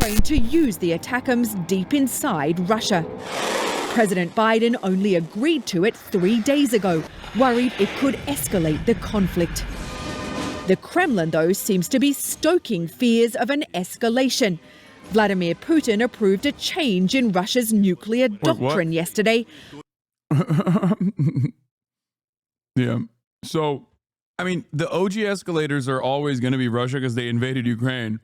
Ukraine to use the ATACMS deep inside Russia. President Biden only agreed to it 3 days ago, worried it could escalate the conflict. The Kremlin, though, seems to be stoking fears of an escalation. Vladimir Putin approved a change in Russia's nuclear doctrine yesterday. Yeah. So, I mean, the OG escalators are always going to be Russia because they invaded Ukraine.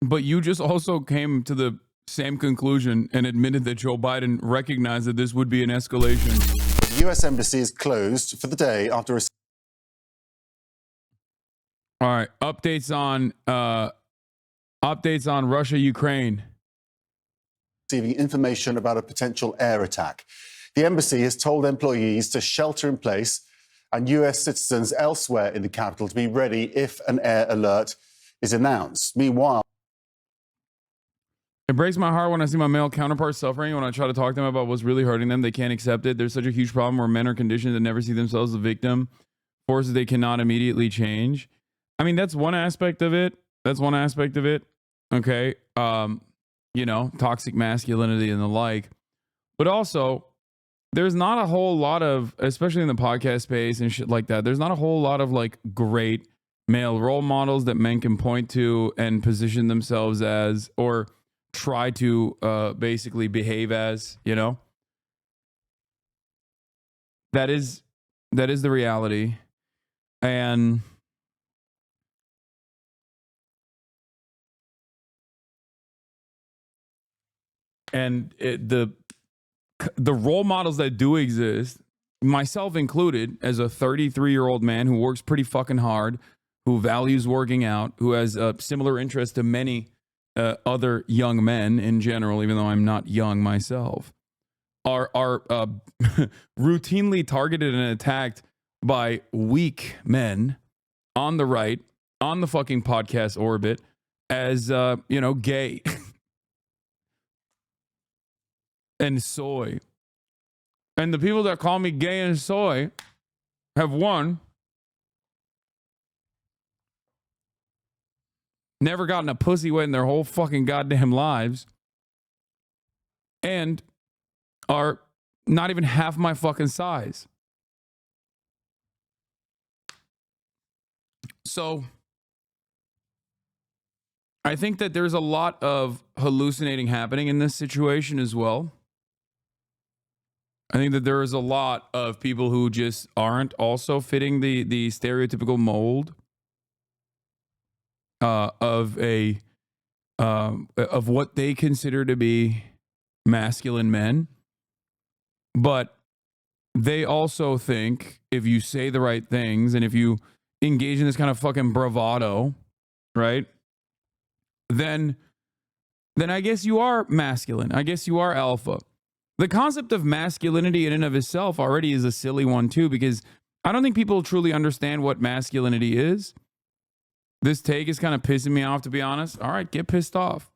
But you just also came to the same conclusion and admitted that Joe Biden recognized that this would be an escalation. The U.S. Embassy is closed for the day after a... All right. Updates on Russia, Ukraine. Receiving information about a potential air attack. The embassy has told employees to shelter in place and U.S. citizens elsewhere in the capital to be ready if an air alert is announced. Meanwhile, it breaks my heart when I see my male counterparts suffering. When I try to talk to them about what's really hurting them, they can't accept it. There's such a huge problem where men are conditioned to never see themselves as a victim, forces they cannot immediately change. I mean, that's one aspect of it. Okay. Toxic masculinity and the like. But also, there's not a whole lot of, especially in the podcast space and shit like that, there's not a whole lot of like great male role models that men can point to and position themselves as, or try to basically behave as, that is the reality. And the role models that do exist, myself included, as a 33-year-old man who works pretty fucking hard, who values working out, who has a similar interest to many other young men in general, even though I'm not young myself, are routinely targeted and attacked by weak men on the right, on the fucking podcast orbit, as, gay. And soy. And the people that call me gay and soy have never gotten a pussy wet in their whole fucking goddamn lives, and are not even half my fucking size. So I think that there's a lot of hallucinating happening in this situation as well. I think that there is a lot of people who just aren't also fitting the stereotypical mold of what they consider to be masculine men. But they also think if you say the right things and if you engage in this kind of fucking bravado, right, then I guess you are masculine. I guess you are alpha. The concept of masculinity in and of itself already is a silly one too, because I don't think people truly understand what masculinity is. This take is kind of pissing me off, to be honest. All right, get pissed off.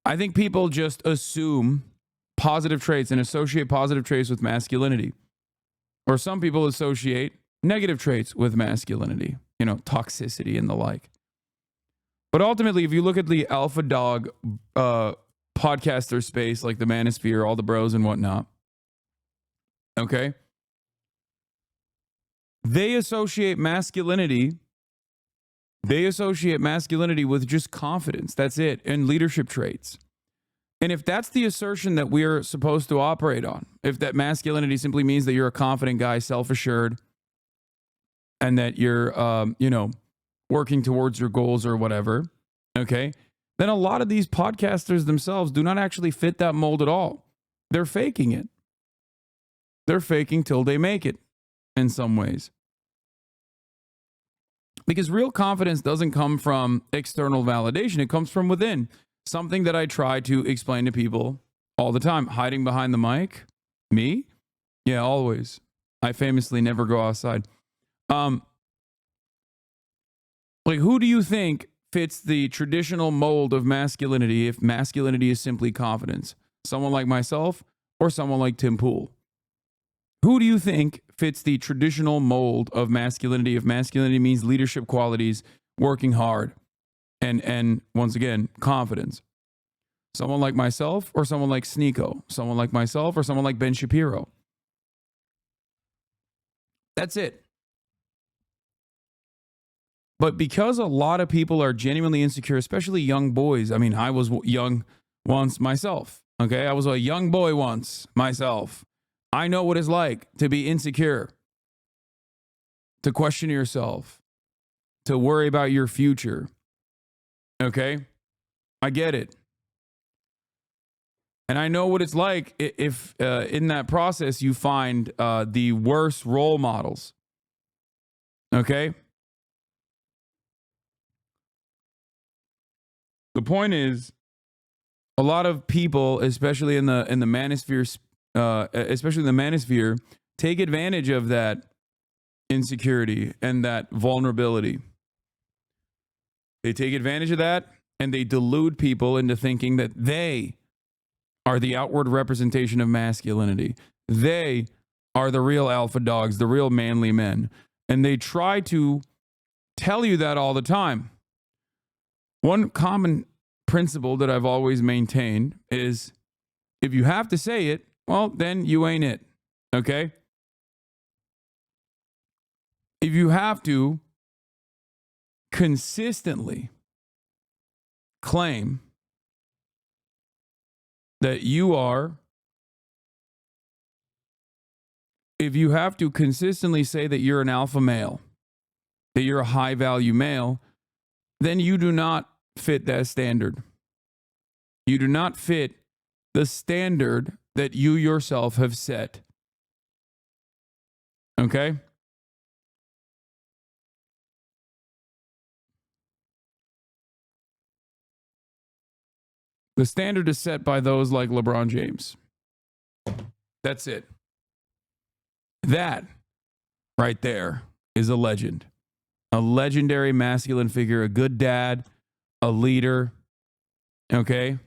I think people just assume positive traits and associate positive traits with masculinity. Or some people associate negative traits with masculinity, toxicity and the like. But ultimately, if you look at the alpha dog podcaster space, like the Manosphere, all the bros and whatnot, okay, they associate masculinity with just confidence. That's it. And leadership traits. And if that's the assertion that we're supposed to operate on, if that masculinity simply means that you're a confident guy, self-assured, and that you're, working towards your goals or whatever, okay, then a lot of these podcasters themselves do not actually fit that mold at all. They're faking it. They're faking till they make it in some ways. Because real confidence doesn't come from external validation. It comes from within. Something that I try to explain to people all the time. Hiding behind the mic? Me? Yeah, always. I famously never go outside. Who do you think fits the traditional mold of masculinity if masculinity is simply confidence? Someone like myself or someone like Tim Pool? Who do you think fits the traditional mold of masculinity if masculinity means leadership qualities, working hard, and once again, confidence. Someone like myself or someone like Sneeko, someone like myself or someone like Ben Shapiro. That's it. But because a lot of people are genuinely insecure, especially young boys. I mean, I was young once myself. Okay, I was a young boy once myself. I know what it's like to be insecure, to question yourself, to worry about your future. Okay, I get it. And I know what it's like if in that process you find the worst role models. Okay? The point is, a lot of people, especially in the manosphere, take advantage of that insecurity and that vulnerability. They take advantage of that and they delude people into thinking that they are the outward representation of masculinity. They are the real alpha dogs, the real manly men. And they try to tell you that all the time. One common principle that I've always maintained is if you have to say it, well, then you ain't it. Okay? If you have to consistently claim that you are, if you have to consistently say that you're an alpha male, that you're a high value male, then you do not fit that standard. You do not fit the standard that you yourself have set. Okay? The standard is set by those like LeBron James. That's it. That right there is a legend. A legendary masculine figure, a good dad, a leader. Okay?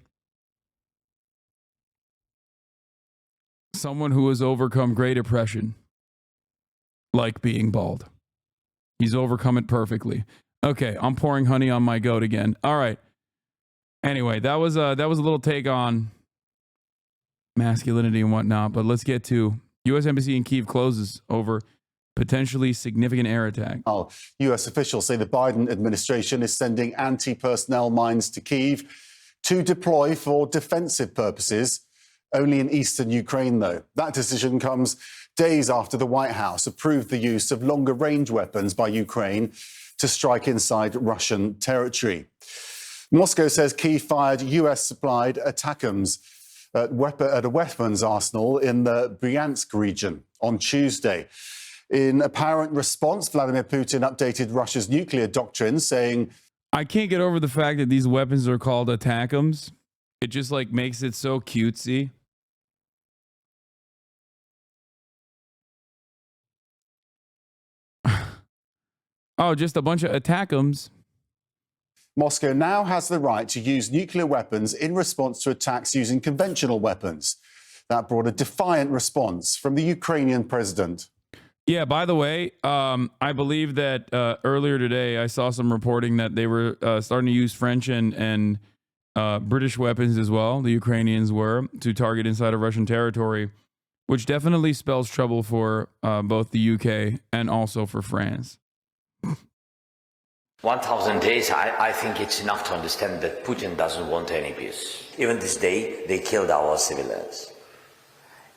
Someone who has overcome great oppression, like being bald. He's overcome it perfectly. Okay, I'm pouring honey on my goat again. All right. Anyway, that was a little take on masculinity and whatnot, but let's get to U.S. Embassy in Kyiv closes over potentially significant air attack. U.S. officials say the Biden administration is sending anti-personnel mines to Kyiv to deploy for defensive purposes, only in eastern Ukraine, though. That decision comes days after the White House approved the use of longer-range weapons by Ukraine to strike inside Russian territory. Moscow says Kyiv fired US-supplied ATACMS at a weapons arsenal in the Bryansk region on Tuesday. In apparent response, Vladimir Putin updated Russia's nuclear doctrine, saying, I can't get over the fact that these weapons are called ATACMS. It just like makes it so cutesy. Oh, just a bunch of ATACMS. Moscow now has the right to use nuclear weapons in response to attacks using conventional weapons. That brought a defiant response from the Ukrainian president. Yeah, by the way, I believe that earlier today I saw some reporting that they were starting to use French and British weapons as well. The Ukrainians were to target inside of Russian territory, which definitely spells trouble for both the UK and also for France. 1,000 days, I think it's enough to understand that Putin doesn't want any peace. Even this day, they killed our civilians.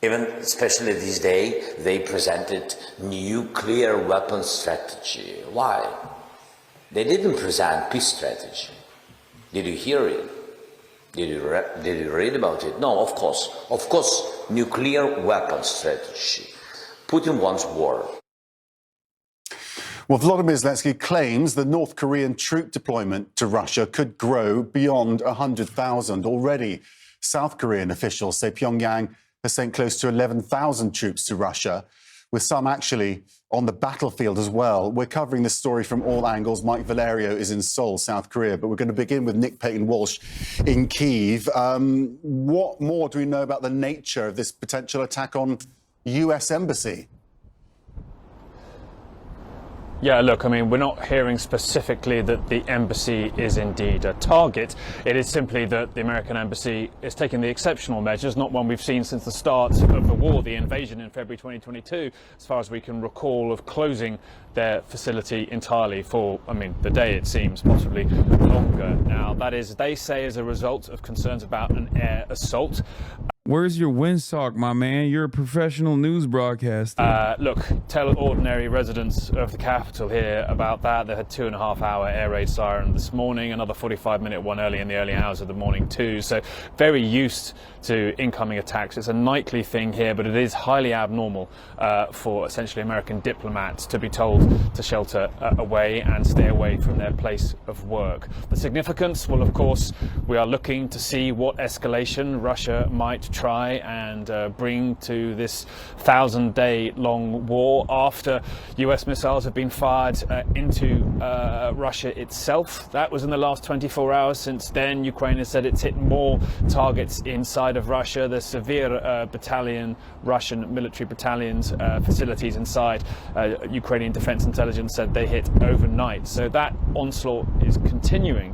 Even, especially this day, they presented nuclear weapons strategy. Why? They didn't present peace strategy. Did you hear it? Did you read about it? No, of course. Of course, nuclear weapons strategy. Putin wants war. Well, Volodymyr Zelensky claims the North Korean troop deployment to Russia could grow beyond 100,000. Already, South Korean officials say Pyongyang has sent close to 11,000 troops to Russia, with some actually on the battlefield as well. We're covering this story from all angles. Mike Valerio is in Seoul, South Korea, but we're going to begin with Nick Payton-Walsh in Kyiv. What more do we know about the nature of this potential attack on US embassy? Yeah, look, I mean, we're not hearing specifically that the embassy is indeed a target. It is simply that the American embassy is taking the exceptional measures, not one we've seen since the start of the war, the invasion in February 2022, as far as we can recall, of closing their facility entirely for, I mean, the day it seems, possibly longer. Now, that is, they say, as a result of concerns about an air assault. Where's your windsock, my man? You're a professional news broadcaster. Look, tell ordinary residents of the capital here about that. They had 2.5-hour air raid siren this morning, another 45-minute one early in the early hours of the morning too. So very used to incoming attacks. It's a nightly thing here, but it is highly abnormal for essentially American diplomats to be told to shelter away and stay away from their place of work. The significance, well, of course, we are looking to see what escalation Russia might try and bring to this 1,000-day long war after US missiles have been fired into Russia itself. That was in the last 24 hours. Since then, Ukraine has said it's hit more targets inside of Russia. The severe battalion, Russian military battalions, facilities inside Ukrainian Defense Intelligence said they hit overnight. So that onslaught is continuing.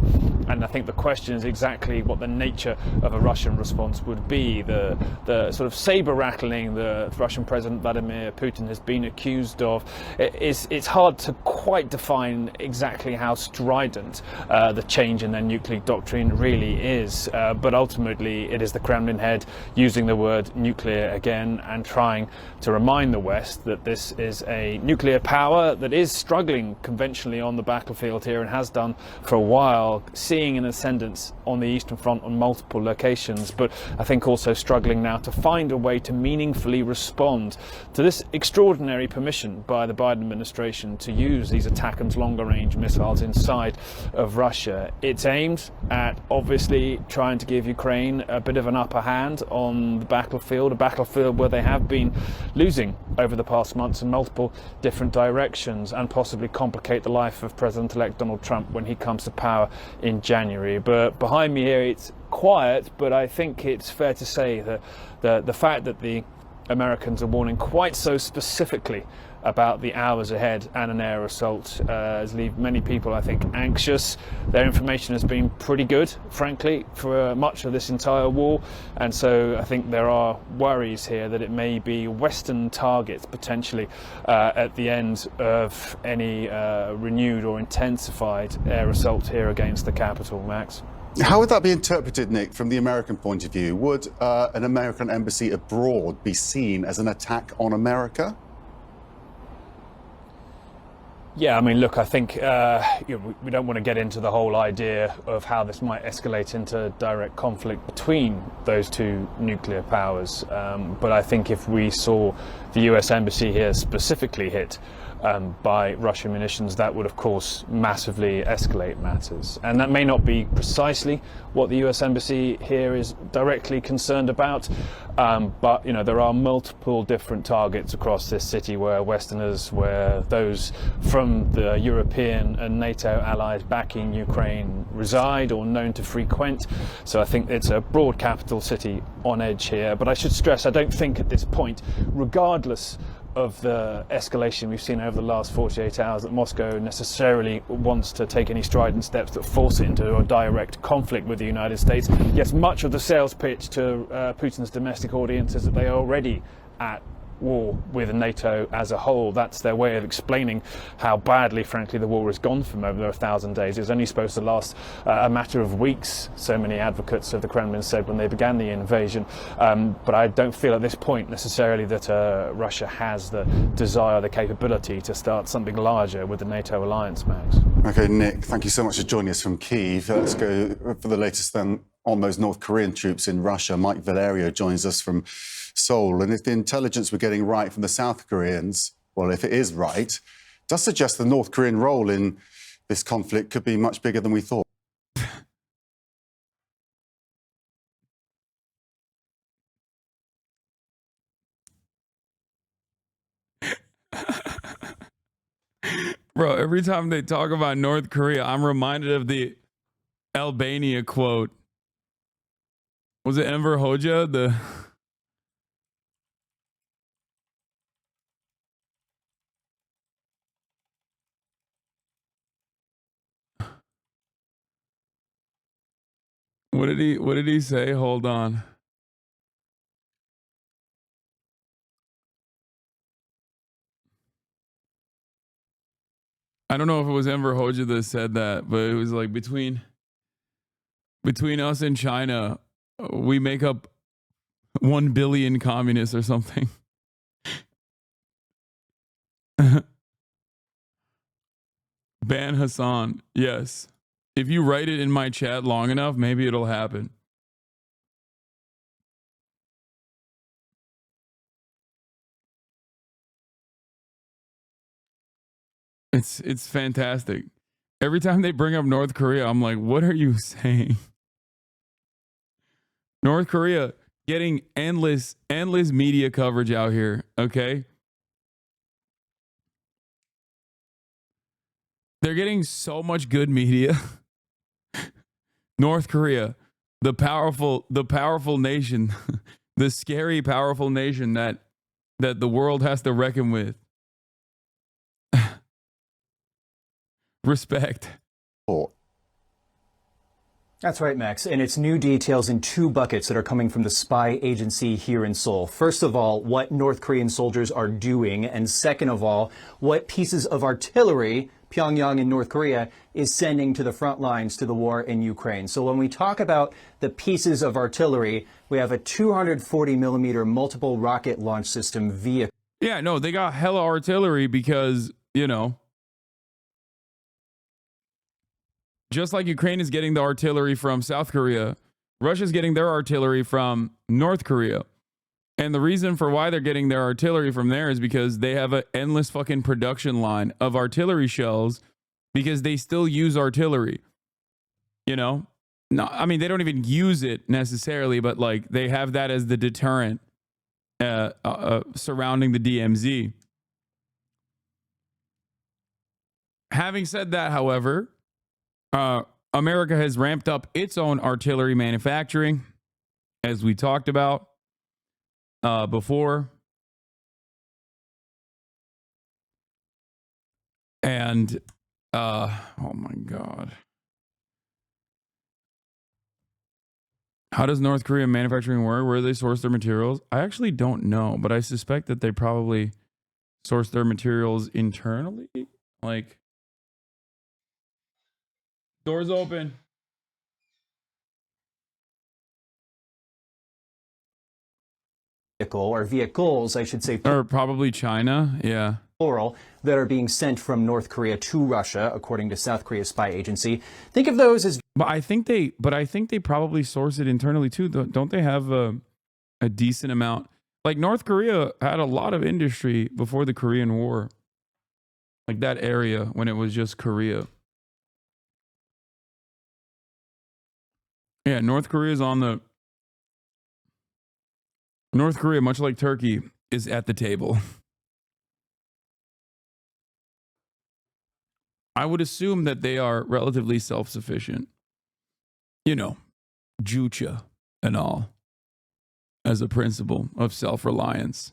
And I think the question is exactly what the nature of a Russian response would be. The sort of saber rattling the Russian President Vladimir Putin has been accused of, it's hard to quite define exactly how strident the change in their nuclear doctrine really is. But ultimately, it is the Kremlin head using the word nuclear again and trying to remind the West that this is a nuclear power that is struggling conventionally on the battlefield here and has done for a while, seeing an ascendance on the Eastern Front on multiple locations, but I think also struggling now to find a way to meaningfully respond to this extraordinary permission by the Biden administration to use these ATACMS longer range missiles inside of Russia. It's aimed at obviously trying to give Ukraine a bit of an upper hand on the battlefield, a battlefield where they have been losing over the past months in multiple different directions, and possibly complicate the life of President-elect Donald Trump when he comes to power in January. But behind me here, it's quiet, but I think it's fair to say that the fact that the Americans are warning quite so specifically about the hours ahead and an air assault has left many people, I think, anxious. Their information has been pretty good, frankly, for much of this entire war, and so I think there are worries here that it may be Western targets potentially at the end of any renewed or intensified air assault here against the capital. Max? How would that be interpreted, Nick, from the American point of view? Would an American embassy abroad be seen as an attack on America? Yeah, I mean, look, I think we don't want to get into the whole idea of how this might escalate into direct conflict between those two nuclear powers. But I think if we saw the US embassy here specifically hit by Russian munitions, that would, of course, massively escalate matters. And that may not be precisely what the US embassy here is directly concerned about, but, you know, there are multiple different targets across this city where Westerners, where those from the European and NATO allies backing Ukraine reside or known to frequent. So I think it's a broad capital city on edge here. But I should stress, I don't think at this point, regardless of the escalation we've seen over the last 48 hours, that Moscow necessarily wants to take any strident steps that force it into a direct conflict with the United States. Yes, much of the sales pitch to Putin's domestic audience is that they are already at war with NATO as a whole. That's their way of explaining how badly, frankly, the war has gone from over 1,000 days. It's only supposed to last a matter of weeks, so many advocates of the Kremlin said when they began the invasion. But I don't feel at this point necessarily that Russia has the desire, the capability to start something larger with the NATO alliance, Max. Okay, Nick, thank you so much for joining us from Kyiv. Let's go for the latest then on those North Korean troops in Russia. Mike Valerio joins us from Seoul. And if the intelligence we're getting right from the South Koreans, well, if it is right, does suggest the North Korean role in this conflict could be much bigger than we thought. Bro, every time they talk about North Korea, I'm reminded of the Albania quote. Was it Enver Hoxha? What did he say? Hold on. I don't know if it was Enver Hoxha that said that, but it was like between us and China, we make up 1 billion communists or something. Ban Hassan. Yes. If you write it in my chat long enough, maybe it'll happen. It's fantastic. Every time they bring up North Korea, I'm like, what are you saying? North Korea getting endless media coverage out here, okay? They're getting so much good media. North Korea, the powerful nation, the scary powerful nation that the world has to reckon with. Respect. That's right, Max. And it's new details in 2 buckets that are coming from the spy agency here in Seoul. First of all, what North Korean soldiers are doing. And second of all, what pieces of artillery Pyongyang in North Korea is sending to the front lines to the war in Ukraine. So when we talk about the pieces of artillery, we have a 240 millimeter multiple rocket launch system vehicle. Yeah, no, they got hella artillery because, you know, just like Ukraine is getting the artillery from South Korea, Russia's getting their artillery from North Korea. And the reason for why they're getting their artillery from there is because they have an endless fucking production line of artillery shells because they still use artillery. You know? No, I mean, they don't even use it necessarily, but like they have that as the deterrent surrounding the DMZ. Having said that, however, America has ramped up its own artillery manufacturing, as we talked about before. And, oh my God. How does North Korea manufacturing work? Where do they source their materials? I actually don't know, but I suspect that they probably source their materials internally. Like, doors open. Or vehicles, I should say. Or probably China, yeah. Plural, that are being sent from North Korea to Russia, according to South Korea's spy agency. Think of those as... But I think they probably source it internally too. Don't they have a decent amount? Like North Korea had a lot of industry before the Korean War. Like that area when it was just Korea. Yeah, North Korea, much like Turkey, is at the table. I would assume that they are relatively self-sufficient. You know, Jucha and all, as a principle of self-reliance.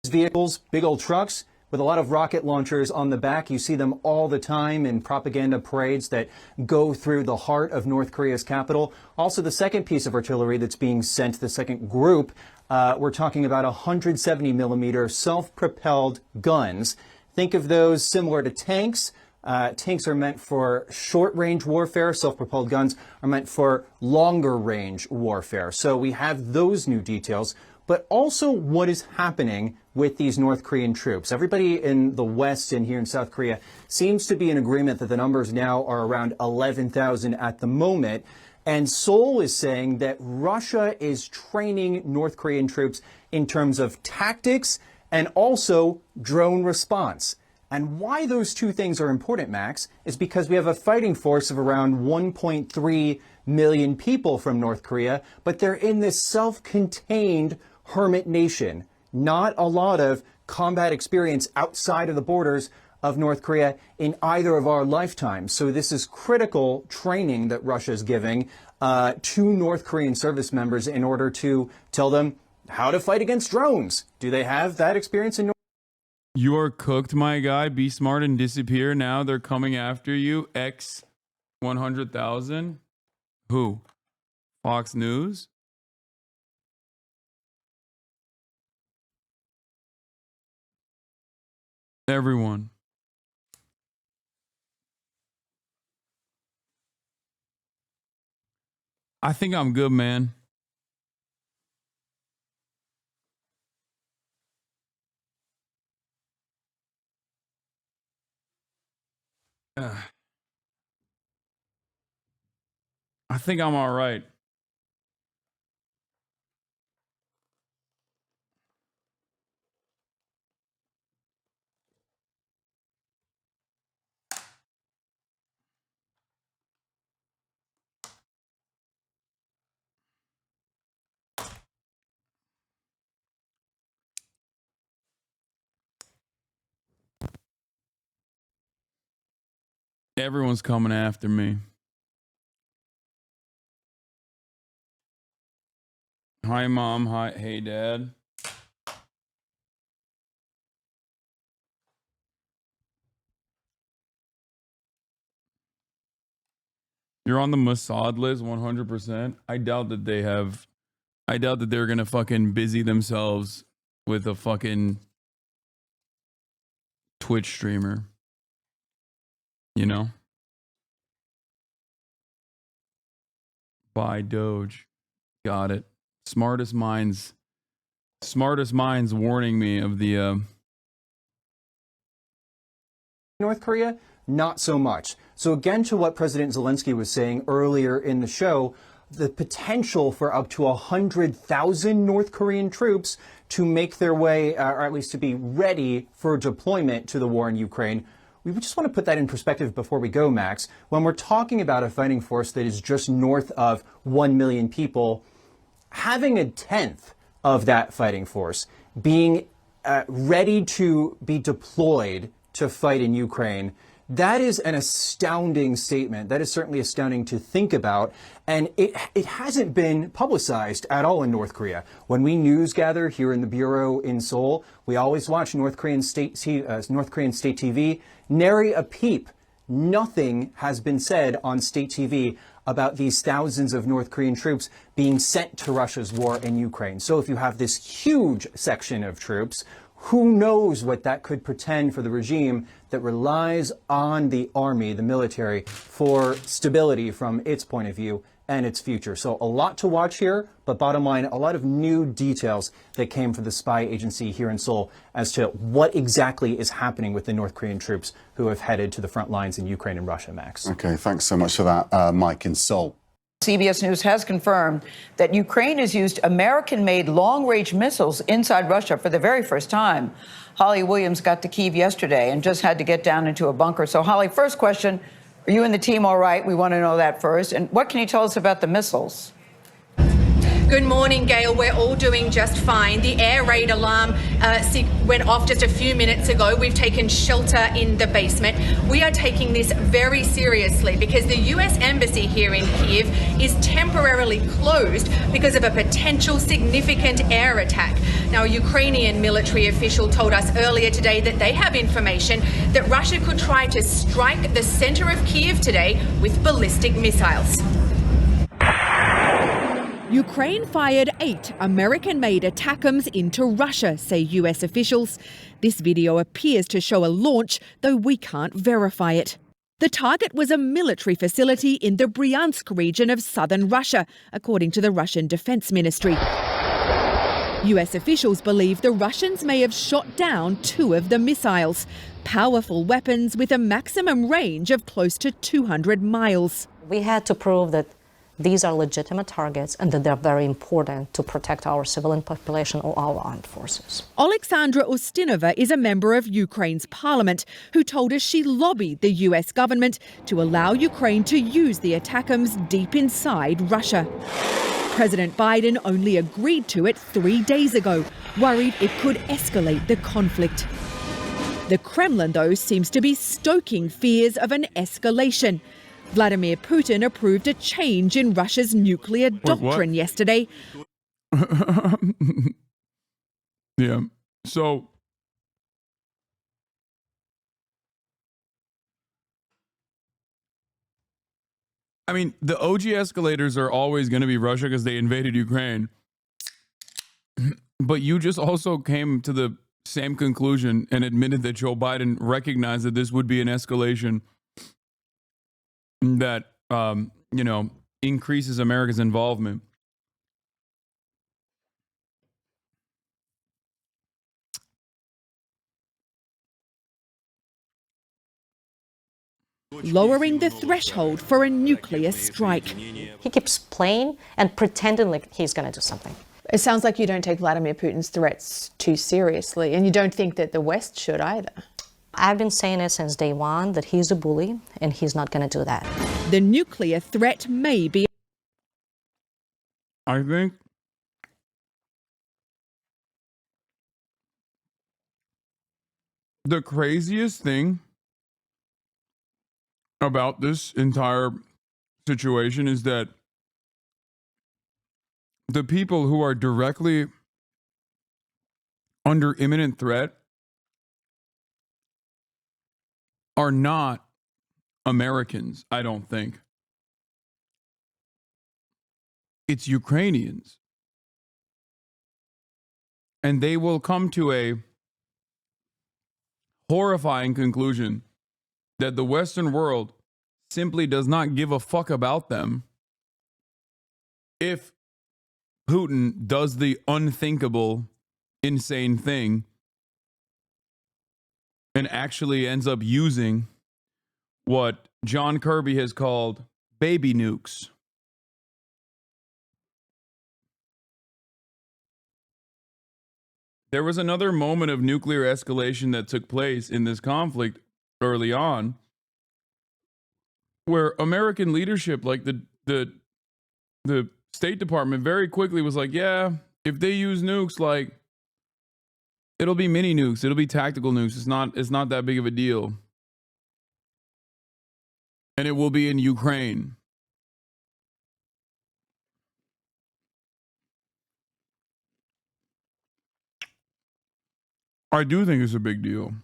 Vehicles, big old trucks with a lot of rocket launchers on the back. You see them all the time in propaganda parades that go through the heart of North Korea's capital. Also, the second piece of artillery that's being sent, the second group, we're talking about 170 millimeter self-propelled guns. Think of those similar to tanks. Tanks are meant for short-range warfare. Self-propelled guns are meant for longer-range warfare. So we have those new details, but also what is happening with these North Korean troops. Everybody in the West and here in South Korea seems to be in agreement that the numbers now are around 11,000 at the moment. And Seoul is saying that Russia is training North Korean troops in terms of tactics and also drone response. And why those two things are important, Max, is because we have a fighting force of around 1.3 million people from North Korea, but they're in this self-contained hermit nation. Not a lot of combat experience outside of the borders of North Korea in either of our lifetimes. So this is critical training that Russia is giving to North Korean service members in order to tell them how to fight against drones. Do they have that experience in North You are cooked, my guy. Be smart and disappear. Now they're coming after you. X 100,000. Who? Fox News? Everyone. I think I'm good, man. I think I'm all right. Everyone's coming after me. Hi, Mom. Hi. Hey, Dad. You're on the Mossad list 100%. I doubt that they're going to fucking busy themselves with a fucking Twitch streamer. You know? Buy Doge. Got it. Smartest minds warning me of the North Korea, not so much. So again, to what President Zelensky was saying earlier in the show, the potential for up to 100,000 North Korean troops to make their way, or at least to be ready for deployment to the war in Ukraine. We just want to put that in perspective before we go, Max. When we're talking about a fighting force that is just north of 1 million people, having a tenth of that fighting force being ready to be deployed to fight in Ukraine, that is an astounding statement. That is certainly astounding to think about. And it hasn't been publicized at all in North Korea. When we news gather here in the Bureau in Seoul, we always watch North Korean state TV. Nary a peep. Nothing has been said on state TV about these thousands of North Korean troops being sent to Russia's war in Ukraine. So if you have this huge section of troops, who knows what that could portend for the regime that relies on the army, the military, for stability from its point of view and its future. So a lot to watch here, but bottom line, a lot of new details that came from the spy agency here in Seoul as to what exactly is happening with the North Korean troops who have headed to the front lines in Ukraine and Russia, Max. Okay, thanks so much for that, Mike in Seoul. CBS News has confirmed that Ukraine has used American-made long-range missiles inside Russia for the very first time. Holly Williams got to Kyiv yesterday and just had to get down into a bunker. So, Holly, first question, are you and the team all right? We want to know that first. And what can you tell us about the missiles? Good morning, Gail. We're all doing just fine. The air raid alarm went off just a few minutes ago. We've taken shelter in the basement. We are taking this very seriously because the U.S. Embassy here in Kyiv is temporarily closed because of a potential significant air attack. Now, a Ukrainian military official told us earlier today that they have information that Russia could try to strike the center of Kyiv today with ballistic missiles. Ukraine fired 8 American-made ATACMS into Russia, say US officials. This video appears to show a launch, though we can't verify it. The target was a military facility in the Bryansk region of southern Russia, according to the Russian Defense Ministry. US officials believe the Russians may have shot down 2 of the missiles, powerful weapons with a maximum range of close to 200 miles. We had to prove that these are legitimate targets and that they're very important to protect our civilian population or our armed forces. Alexandra Ustinova is a member of Ukraine's parliament who told us she lobbied the US government to allow Ukraine to use the ATACMS deep inside Russia. President Biden only agreed to it 3 days ago, worried it could escalate the conflict. The Kremlin, though, seems to be stoking fears of an escalation. Vladimir Putin approved a change in Russia's nuclear doctrine yesterday. Yeah. So I mean, the OG escalators are always going to be Russia because they invaded Ukraine. But you just also came to the same conclusion and admitted that Joe Biden recognized that this would be an escalation that, increases America's involvement. Lowering the threshold for a nuclear strike. He keeps playing and pretending like he's going to do something. It sounds like you don't take Vladimir Putin's threats too seriously, and you don't think that the West should either. I've been saying it since day one that he's a bully and he's not going to do that. The nuclear threat may be. I think the craziest thing about this entire situation is that the people who are directly under imminent threat are not Americans, I don't think. It's Ukrainians. And they will come to a horrifying conclusion that the Western world simply does not give a fuck about them if Putin does the unthinkable, insane thing and actually ends up using what John Kirby has called baby nukes. There was another moment of nuclear escalation that took place in this conflict early on where American leadership, like the State Department, very quickly was like, yeah, if they use nukes, like, it'll be mini nukes, it'll be tactical nukes. It's not that big of a deal. And it will be in Ukraine. I do think it's a big deal.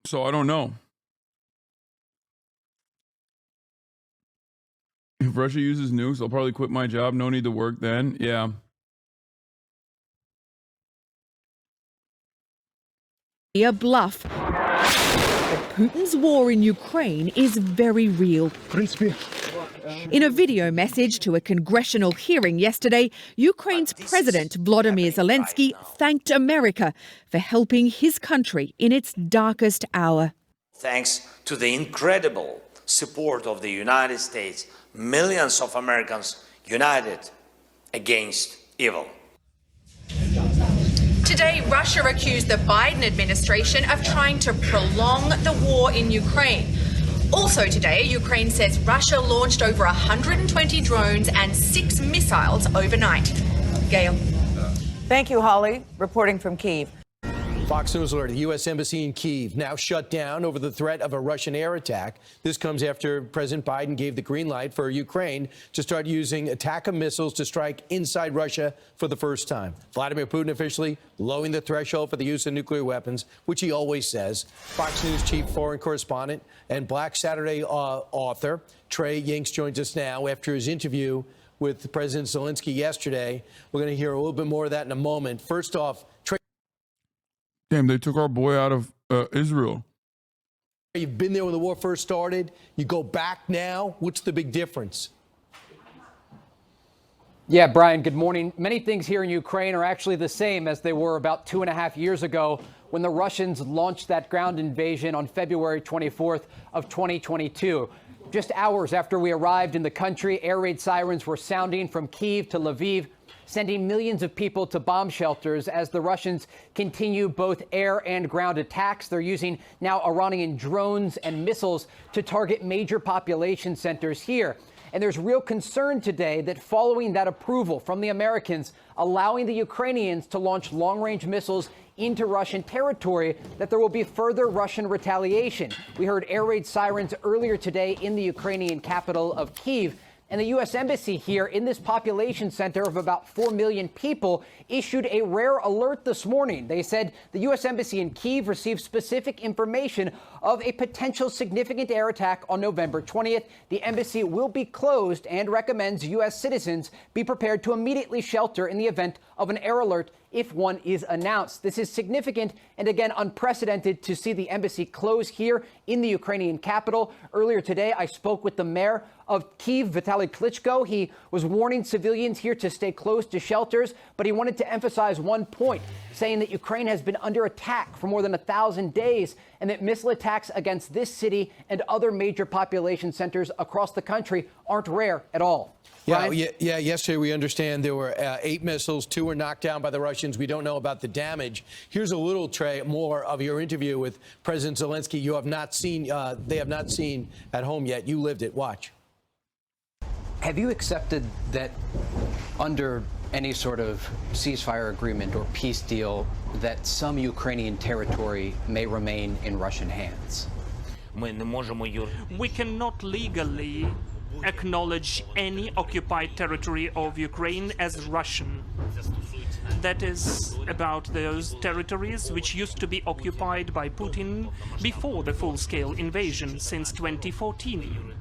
So I don't know. If Russia uses nukes, I'll probably quit my job. No need to work then. Yeah. A bluff. But Putin's war in Ukraine is very real. In a video message to a congressional hearing yesterday, Ukraine's President Volodymyr Zelensky thanked America for helping his country in its darkest hour. Thanks to the incredible support of the United States, millions of Americans united against evil. Today, Russia accused the Biden administration of trying to prolong the war in Ukraine. Also today, Ukraine says Russia launched over 120 drones and 6 missiles overnight. Gail. Thank you, Holly. Reporting from Kyiv. Fox News alert, the U.S. Embassy in Kyiv now shut down over the threat of a Russian air attack. This comes after President Biden gave the green light for Ukraine to start using ATACMS missiles to strike inside Russia for the first time. Vladimir Putin officially lowering the threshold for the use of nuclear weapons, which he always says. Fox News chief foreign correspondent and Black Saturday author Trey Yingst joins us now after his interview with President Zelensky yesterday. We're going to hear a little bit more of that in a moment. First off, Trey. Damn, they took our boy out of Israel. You've been there when the war first started. You go back now. What's the big difference? Yeah, Brian, good morning. Many things here in Ukraine are actually the same as they were about 2.5 years ago when the Russians launched that ground invasion on February 24th of 2022. Just hours after we arrived in the country, air raid sirens were sounding from Kyiv to Lviv, sending millions of people to bomb shelters as the Russians continue both air and ground attacks. They're using now Iranian drones and missiles to target major population centers here. And there's real concern today that following that approval from the Americans, allowing the Ukrainians to launch long-range missiles into Russian territory, that there will be further Russian retaliation. We heard air raid sirens earlier today in the Ukrainian capital of Kyiv. And the U.S. Embassy here in this population center of about 4 million people issued a rare alert this morning. They said the U.S. Embassy in Kyiv received specific information of a potential significant air attack on November 20th. The embassy will be closed and recommends U.S. citizens be prepared to immediately shelter in the event of an air alert if one is announced. This is significant and, again, unprecedented to see the embassy close here in the Ukrainian capital. Earlier today, I spoke with the mayor of Kyiv, Vitaly Klitschko. He was warning civilians here to stay close to shelters, but he wanted to emphasize one point, saying that Ukraine has been under attack for more than 1,000 days and that missile attacks against this city and other major population centers across the country aren't rare at all. Yeah, yesterday we understand there were 8 missiles, 2 were knocked down by the Russians. We don't know about the damage. Here's a little more of your interview with President Zelensky. You have not seen, they have not seen at home yet. You lived it. Watch. Have you accepted that under any sort of ceasefire agreement or peace deal that some Ukrainian territory may remain in Russian hands? We cannot legally acknowledge any occupied territory of Ukraine as Russian. That is about those territories which used to be occupied by Putin before the full-scale invasion since 2014.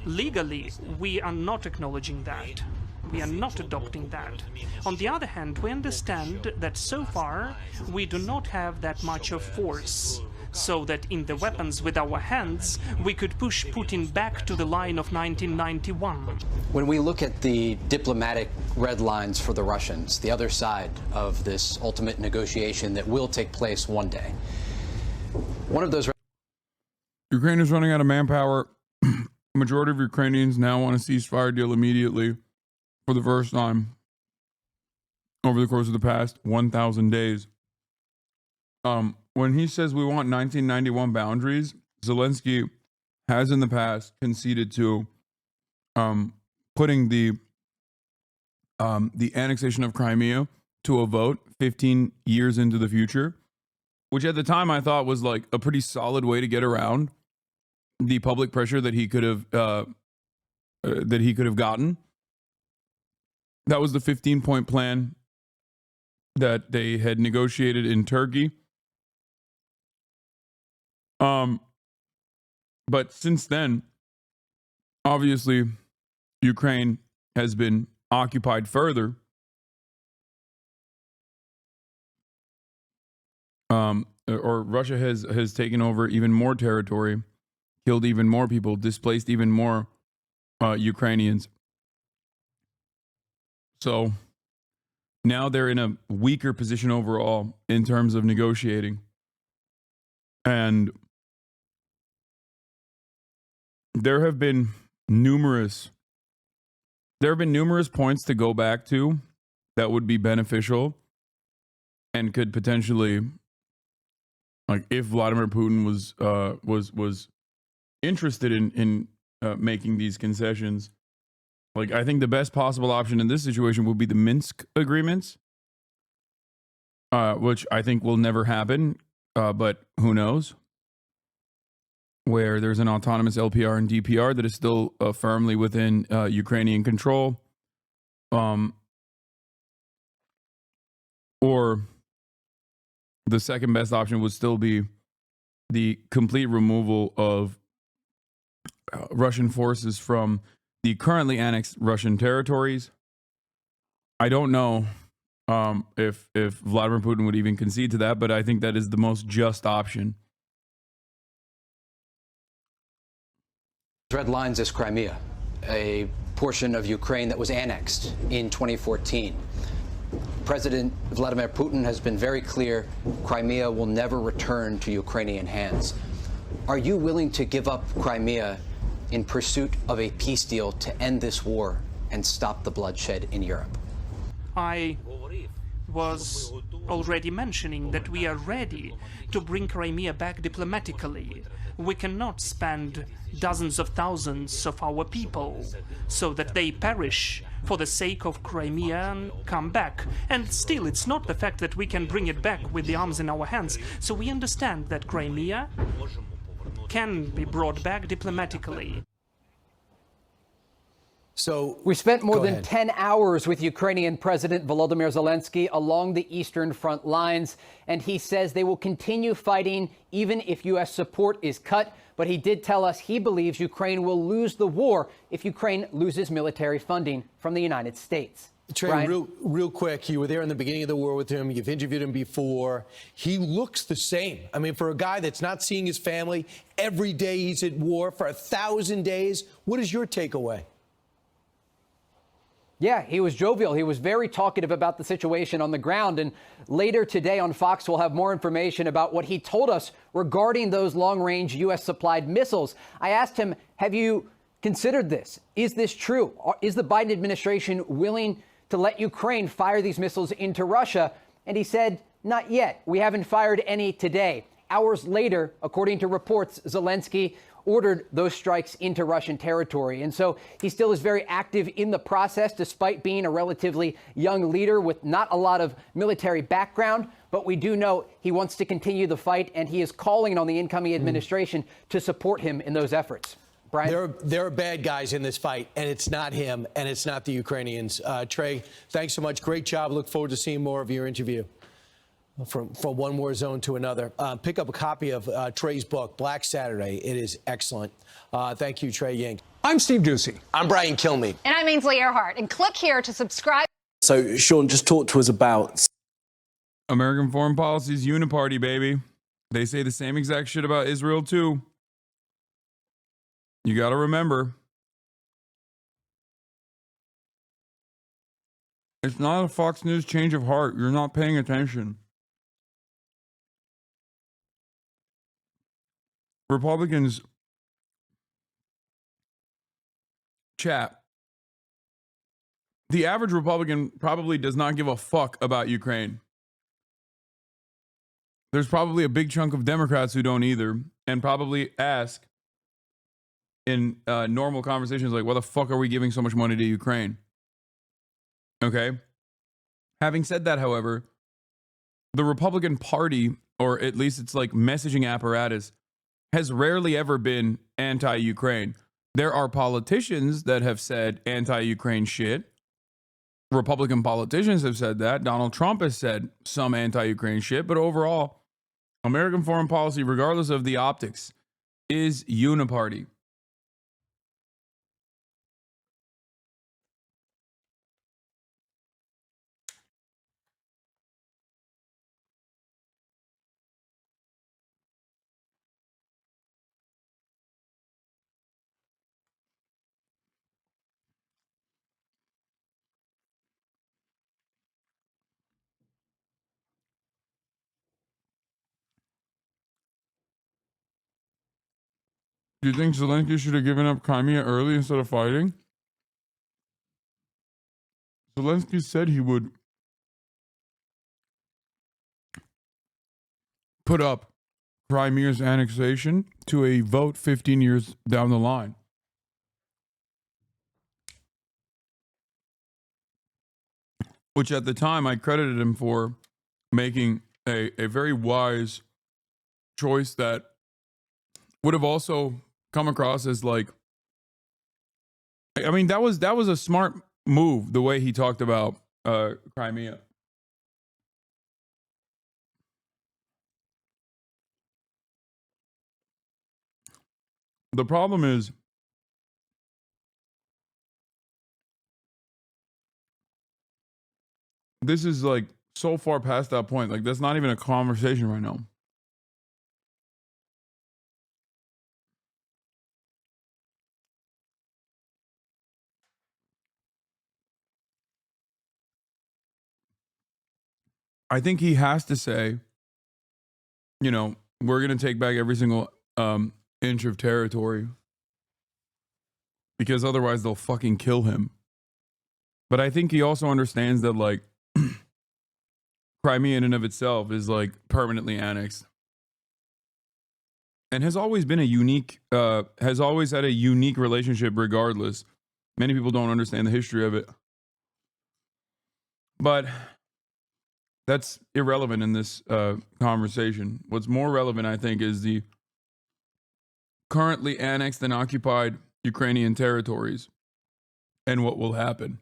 Legally, we are not acknowledging that. We are not adopting that. On the other hand, we understand that so far we do not have that much of force, so that in the weapons with our hands, we could push Putin back to the line of 1991. When we look at the diplomatic red lines for the Russians, the other side of this ultimate negotiation that will take place one day, one of those... Ukraine is running out of manpower. Majority of Ukrainians now want a ceasefire deal immediately for the first time over the course of the past 1,000 days. When he says we want 1991 boundaries, Zelensky has in the past conceded to putting the annexation of Crimea to a vote 15 years into the future, which at the time I thought was like a pretty solid way to get around the public pressure that he could have gotten. That was the 15-point plan that they had negotiated in Turkey. But since then, obviously, Ukraine has been occupied further. Or Russia has taken over even more territory, killed even more people, displaced even more Ukrainians. So now they're in a weaker position overall in terms of negotiating. And there have been numerous points to go back to that would be beneficial and could potentially, like, if Vladimir Putin was interested in making these concessions, like, I think the best possible option in this situation would be the Minsk agreements, which I think will never happen, but who knows? Where there's an autonomous LPR and DPR that is still firmly within Ukrainian control. Or the second best option would still be the complete removal of Russian forces from the currently annexed Russian territories. I don't know if Vladimir Putin would even concede to that, but I think that is the most just option. Red lines is Crimea, a portion of Ukraine that was annexed in 2014. President Vladimir Putin has been very clear Crimea will never return to Ukrainian hands. Are you willing to give up Crimea in pursuit of a peace deal to end this war and stop the bloodshed in Europe? I was already mentioning that we are ready to bring Crimea back diplomatically. We cannot spend dozens of thousands of our people so that they perish for the sake of Crimea and come back. And still, it's not the fact that we can bring it back with the arms in our hands. So we understand that Crimea can be brought back diplomatically. So we spent more than ahead. 10 hours with Ukrainian President Volodymyr Zelensky along the eastern front lines, and he says they will continue fighting even if U.S. support is cut. But he did tell us he believes Ukraine will lose the war if Ukraine loses military funding from the United States. Trey, real quick, you were there in the beginning of the war with him. You've interviewed him before. He looks the same. I mean, for a guy that's not seeing his family every day, he's at war for 1,000 days. What is your takeaway? Yeah, he was jovial. He was very talkative about the situation on the ground. And later today on Fox, we'll have more information about what he told us regarding those long-range U.S. supplied missiles. I asked him, have you considered this? Is this true? Is the Biden administration willing to let Ukraine fire these missiles into Russia? And he said, not yet. We haven't fired any today. Hours later, according to reports, Zelensky ordered those strikes into Russian territory. And so he still is very active in the process, despite being a relatively young leader with not a lot of military background. But we do know he wants to continue the fight, and he is calling on the incoming administration to support him in those efforts. Brian? There are bad guys in this fight, and it's not him, and it's not the Ukrainians. Trey, thanks so much. Great job. Look forward to seeing more of your interview. From one war zone to another. Pick up a copy of Trey's book, Black Saturday. It is excellent. Thank you, Trey Ying. I'm Steve Doocy. I'm Brian Kilmeade. And I'm Ainsley Earhart. And click here to subscribe. So, Sean, just talk to us about American foreign policy's uniparty, baby. They say the same exact shit about Israel, too. You got to remember, it's not a Fox News change of heart. You're not paying attention. Republicans, chat. The average Republican probably does not give a fuck about Ukraine. There's probably a big chunk of Democrats who don't either, and probably ask in normal conversations like, why the fuck are we giving so much money to Ukraine? Okay. Having said that, however, the Republican Party, or at least its like messaging apparatus, has rarely ever been anti-Ukraine. There are politicians that have said anti-Ukraine shit. Republican politicians have said that. Donald Trump has said some anti-Ukraine shit. But overall, American foreign policy, regardless of the optics, is uniparty. Do you think Zelensky should have given up Crimea early instead of fighting? Zelensky said he would put up Crimea's annexation to a vote 15 years down the line. Which at the time I credited him for making a very wise choice that would have also come across as like, I mean, that was a smart move, the way he talked about Crimea. The problem is, this is like so far past that point. Like, that's not even a conversation right now. I think he has to say, you know, we're going to take back every single inch of territory, because otherwise they'll fucking kill him. But I think he also understands that, like, Crimea in and of itself is like permanently annexed, and has always been a unique, has always had a unique relationship regardless. Many people don't understand the history of it, but that's irrelevant in this conversation. What's more relevant, I think, is the currently annexed and occupied Ukrainian territories and what will happen.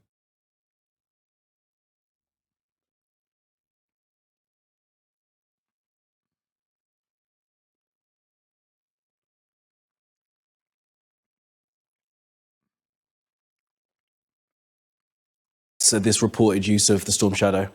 So this reported use of the Storm Shadow.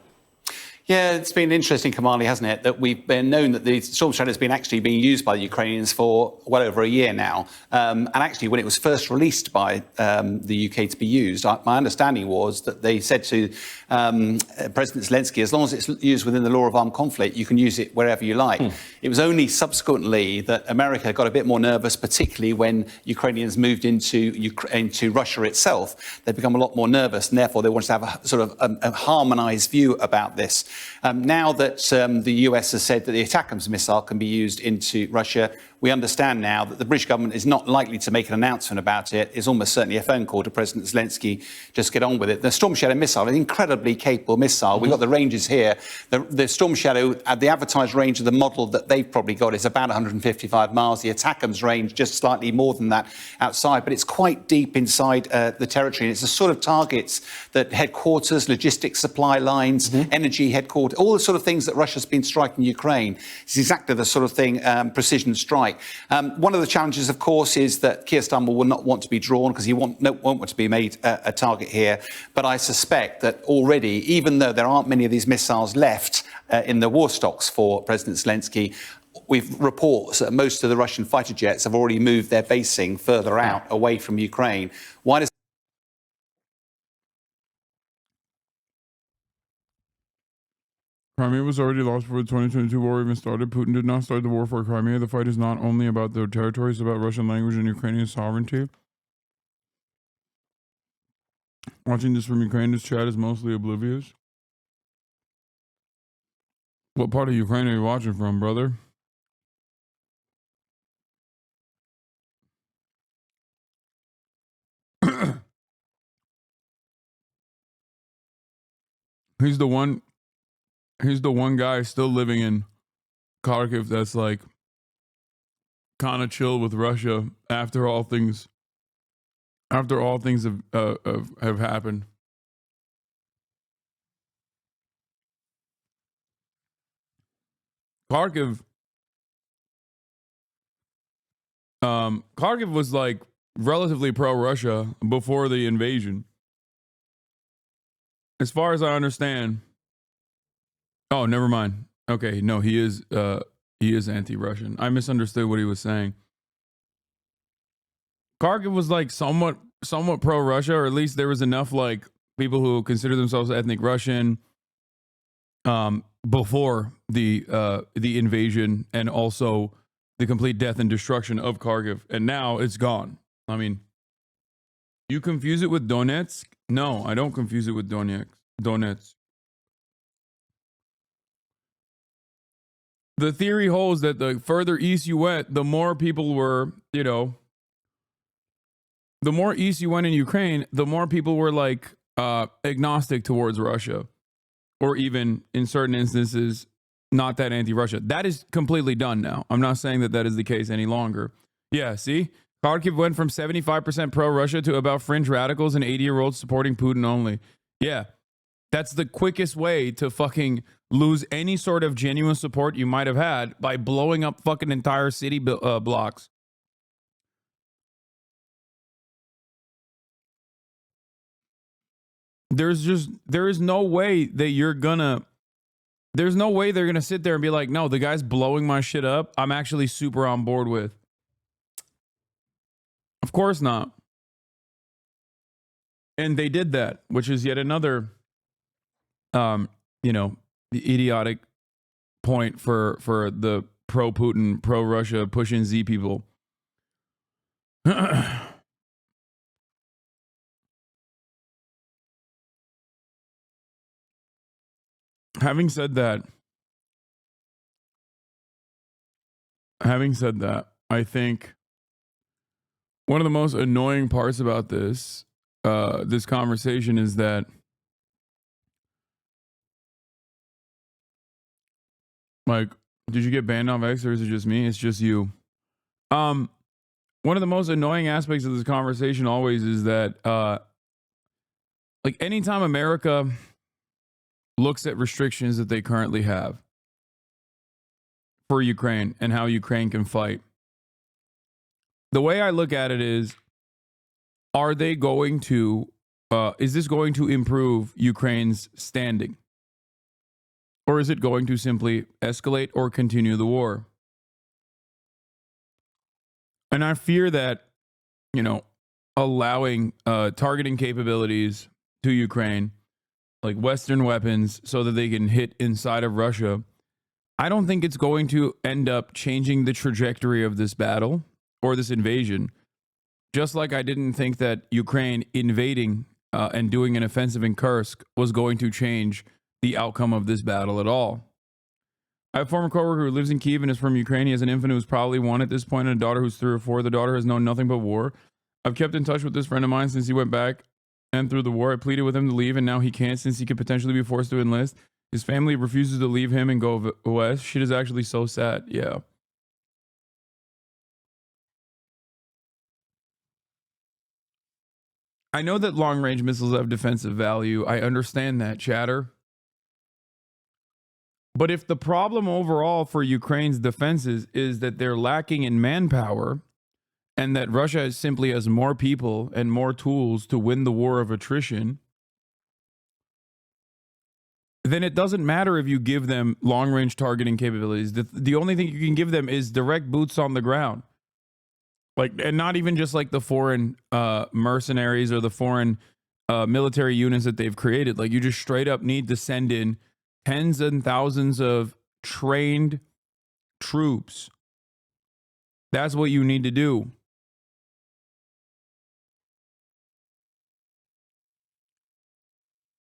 Yeah, it's been interesting, Kamali, hasn't it, that we've been known that the Storm Shadow has been actually being used by the Ukrainians for well over a year now. And actually, when it was first released by the UK to be used, my understanding was that they said to President Zelensky, as long as it's used within the law of armed conflict, you can use it wherever you like. It was only subsequently that America got a bit more nervous, particularly when Ukrainians moved into Russia itself. They've become a lot more nervous, and therefore they wanted to have a sort of a harmonised view about this. Now that the US has said that the ATACMS missile can be used into Russia, we understand now that the British government is not likely to make an announcement about it. It's almost certainly a phone call to President Zelensky, just get on with it. The Storm Shadow missile, an incredibly capable missile. We've got the ranges here. The Storm Shadow, at the advertised range of the model that they've probably got is about 155 miles. The ATACMS range just slightly more than that outside, but it's quite deep inside the territory. And it's the sort of targets that headquarters, logistics supply lines, energy headquarters, all the sort of things that Russia's been striking Ukraine. It's exactly the sort of thing, precision strike. One of the challenges, of course, is that Keir Starmer will not want to be drawn because he won't want to be made a target here. But I suspect that already, even though there aren't many of these missiles left in the war stocks for President Zelensky, we've reports that most of the Russian fighter jets have already moved their basing further out, away from Ukraine. Why does Crimea was already lost before the 2022 war even started. Putin did not start the war for Crimea. The fight is not only about the territories, it's about Russian language and Ukrainian sovereignty. Watching this from Ukraine, this chat is mostly oblivious. What part of Ukraine are you watching from, brother? He's the one guy still living in Kharkiv that's like kind of chill with Russia after all things have happened. Kharkiv was like relatively pro-Russia before the invasion. As far as I understand. Oh, never mind. Okay, no, he is anti-Russian. I misunderstood what he was saying. Kharkiv was like somewhat pro-Russia, or at least there was enough like people who consider themselves ethnic Russian before the invasion and also the complete death and destruction of Kharkiv, and now it's gone. I mean, you confuse it with Donetsk? No, I don't confuse it with Donetsk. The theory holds that the further east you went, the more people were, the more east you went in Ukraine, the more people were like agnostic towards Russia, or even in certain instances, not that anti-Russia. That is completely done now. I'm not saying that is the case any longer. Yeah, see? Kharkiv went from 75% pro-Russia to about fringe radicals and 80-year-olds supporting Putin only. Yeah, that's the quickest way to fucking lose any sort of genuine support you might have had, by blowing up fucking entire city blocks. There is no way that there's no way they're gonna sit there and be like, no, the guy's blowing my shit up, I'm actually super on board with. Of course not. And they did that, which is yet another, the idiotic point for the pro-Putin, pro-Russia, push-in Z people. Having said that, I think one of the most annoying parts about this conversation is that, like, did you get banned off X, or is it just me? It's just you. One of the most annoying aspects of this conversation always is that Like anytime America looks at restrictions that they currently have for Ukraine and how Ukraine can fight, the way I look at it is, are they going to, is this going to improve Ukraine's standing? Or is it going to simply escalate or continue the war? And I fear that, you know, allowing targeting capabilities to Ukraine, like Western weapons, so that they can hit inside of Russia, I don't think it's going to end up changing the trajectory of this battle or this invasion. Just like I didn't think that Ukraine invading and doing an offensive in Kursk was going to change the outcome of this battle at all. I have a former coworker who lives in Kyiv and is from Ukraine. He has an infant who's probably 1 at this point and a daughter who's 3 or 4. The daughter has known nothing but war. I've kept in touch with this friend of mine since he went back and through the war. I pleaded with him to leave, and now he can't since he could potentially be forced to enlist. His family refuses to leave him and go west. Shit is actually so sad. Yeah. I know that long-range missiles have defensive value. I understand that, chatter. But if the problem overall for Ukraine's defenses is that they're lacking in manpower and that Russia simply has more people and more tools to win the war of attrition, then it doesn't matter if you give them long-range targeting capabilities. The only thing you can give them is direct boots on the ground. Like, and not even just like the foreign mercenaries or the foreign military units that they've created. Like, you just straight up need to send in tens and thousands of trained troops. That's what you need to do.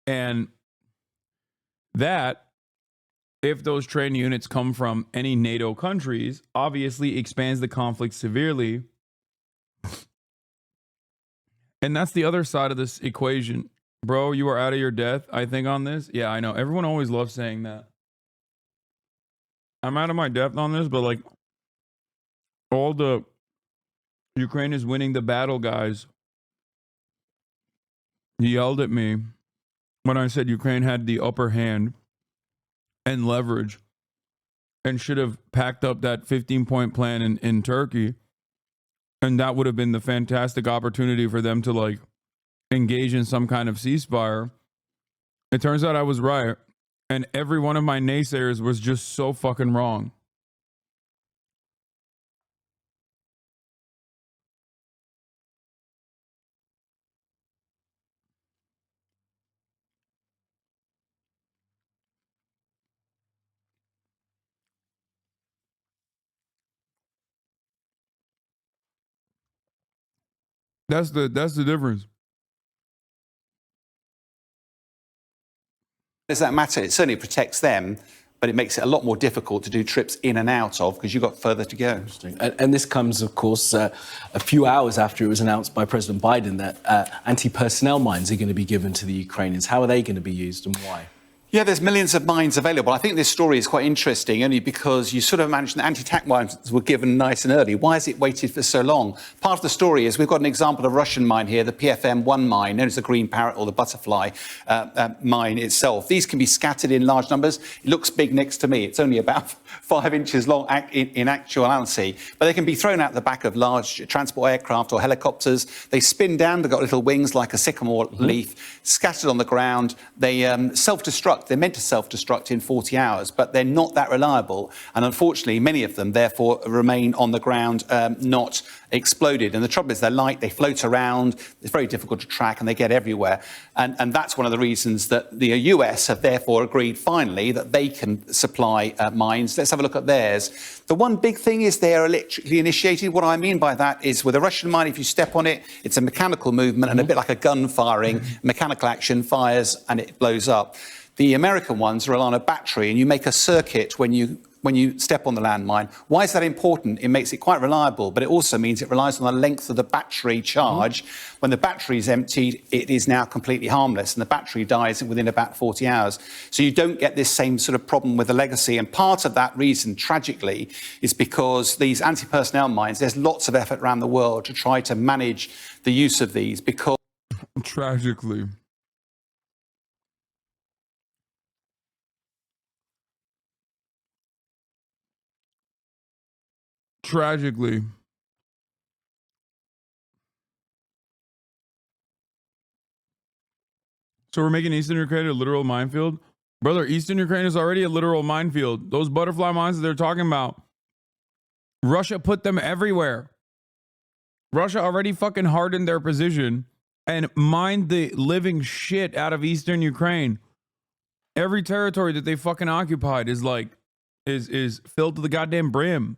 And that, if those trained units come from any NATO countries, obviously expands the conflict severely. And that's the other side of this equation. Bro, you are out of your depth, I think, on this. Yeah, I know. Everyone always loves saying that. I'm out of my depth on this, but like, all the Ukraine is winning the battle guys yelled at me when I said Ukraine had the upper hand and leverage and should have packed up that 15-point plan in Turkey. And that would have been the fantastic opportunity for them to like engage in some kind of ceasefire. It turns out I was right. And every one of my naysayers was just so fucking wrong. That's the difference. Does that matter? It certainly protects them, but it makes it a lot more difficult to do trips in and out of because you've got further to go. And this comes, of course, a few hours after it was announced by President Biden that anti-personnel mines are going to be given to the Ukrainians. How are they going to be used and why? Yeah, there's millions of mines available. I think this story is quite interesting only because you sort of mentioned anti-tank mines were given nice and early. Why has it waited for so long? Part of the story is we've got an example of a Russian mine here, the PFM-1 mine, known as the green parrot or the butterfly mine itself. These can be scattered in large numbers. It looks big next to me. It's only about 5 inches long in actuality, but they can be thrown out the back of large transport aircraft or helicopters. They spin down. They've got little wings like a sycamore leaf, scattered on the ground. They self-destruct. They're meant to self-destruct in 40 hours, but they're not that reliable. And unfortunately, many of them, therefore, remain on the ground, not exploded. And the trouble is they're light, they float around, it's very difficult to track, and they get everywhere. And that's one of the reasons that the US have therefore agreed finally that they can supply mines. Let's have a look at theirs. The one big thing is they're electrically initiated. What I mean by that is with a Russian mine, if you step on it, it's a mechanical movement and a bit like a gun firing, mechanical action, fires and it blows up. The American ones are on a battery, and you make a circuit when you step on the landmine. Why is that important? It makes it quite reliable, but it also means it relies on the length of the battery charge. When the battery is emptied, it is now completely harmless, and the battery dies within about 40 hours. So you don't get this same sort of problem with the legacy. And part of that reason, tragically, is because these anti-personnel mines, there's lots of effort around the world to try to manage the use of these because... Tragically. tragically, so we're making Eastern Ukraine a literal minefield? Brother, Eastern Ukraine is already a literal minefield. Those butterfly mines that they're talking about, Russia put them everywhere. Russia already fucking hardened their position and mined the living shit out of Eastern Ukraine. Every territory that they fucking occupied is like, is filled to the goddamn brim.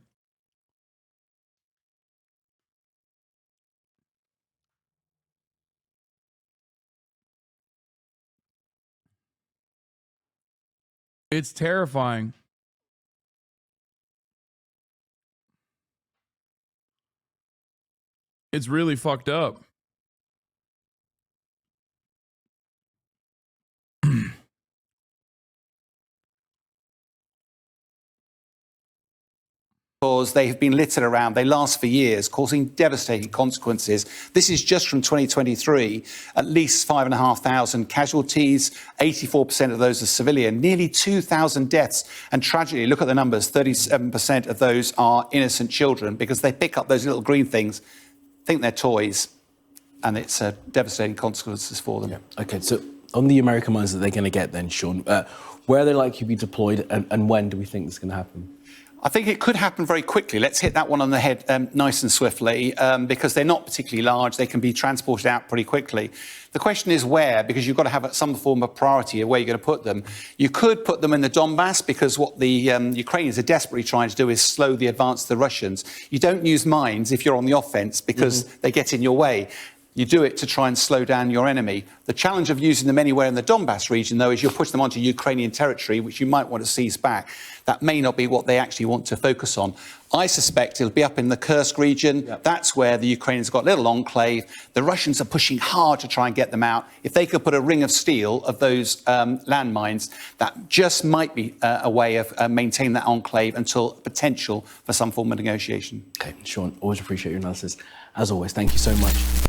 It's terrifying. It's really fucked up. Because they have been littered around. They last for years, causing devastating consequences. This is just from 2023. At least 5,500 casualties, 84% of those are civilian, nearly 2,000 deaths. And tragically, look at the numbers, 37% of those are innocent children because they pick up those little green things, think they're toys, and it's devastating consequences for them. Yeah. Okay, so on the American mines that they're going to get then, Sean, where are they likely to be deployed and when do we think this is going to happen? I think it could happen very quickly. Let's hit that one on the head nice and swiftly because they're not particularly large. They can be transported out pretty quickly. The question is where, because you've got to have some form of priority of where you're going to put them. You could put them in the Donbass because what the Ukrainians are desperately trying to do is slow the advance of the Russians. You don't use mines if you're on the offense because they get in your way. You do it to try and slow down your enemy. The challenge of using them anywhere in the Donbass region, though, is you'll push them onto Ukrainian territory, which you might want to seize back. That may not be what they actually want to focus on. I suspect it'll be up in the Kursk region. Yep. That's where the Ukrainians have got a little enclave. The Russians are pushing hard to try and get them out. If they could put a ring of steel of those landmines, that just might be a way of maintaining that enclave until potential for some form of negotiation. Okay, Sean, always appreciate your analysis. As always, thank you so much.